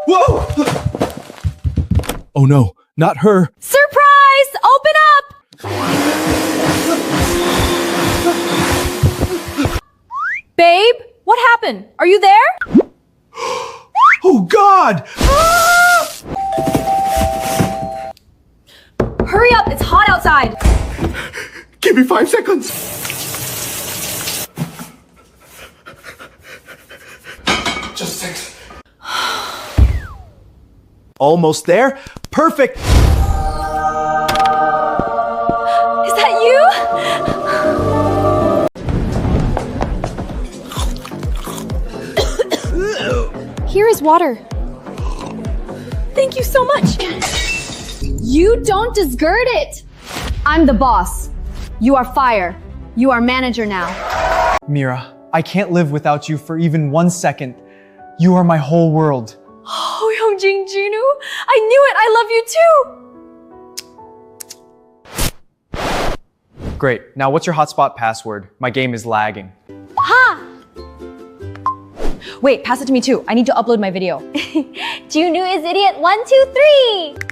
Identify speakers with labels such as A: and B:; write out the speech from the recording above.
A: Whoa! Oh no, not her.
B: Surprise! Open up! Babe, what happened? Are you there?
A: Oh God!
B: Hurry up, it's hot outside.
A: Give me 5 seconds. Just 6. Almost there. Perfect.
B: Is that you? Here is water. Thank you so much. You don't disgird it. I'm the boss. You are fire. You are manager now.
C: Mira, I can't live without you for even 1 second. You are my whole world.
B: Oh, Yongjin Jinu, I knew it. I love you too.
C: Great, now what's your hotspot password? My game is lagging.
B: Ha! Wait, pass it to me too. I need to upload my video. Junu is idiot 1, 2, 3.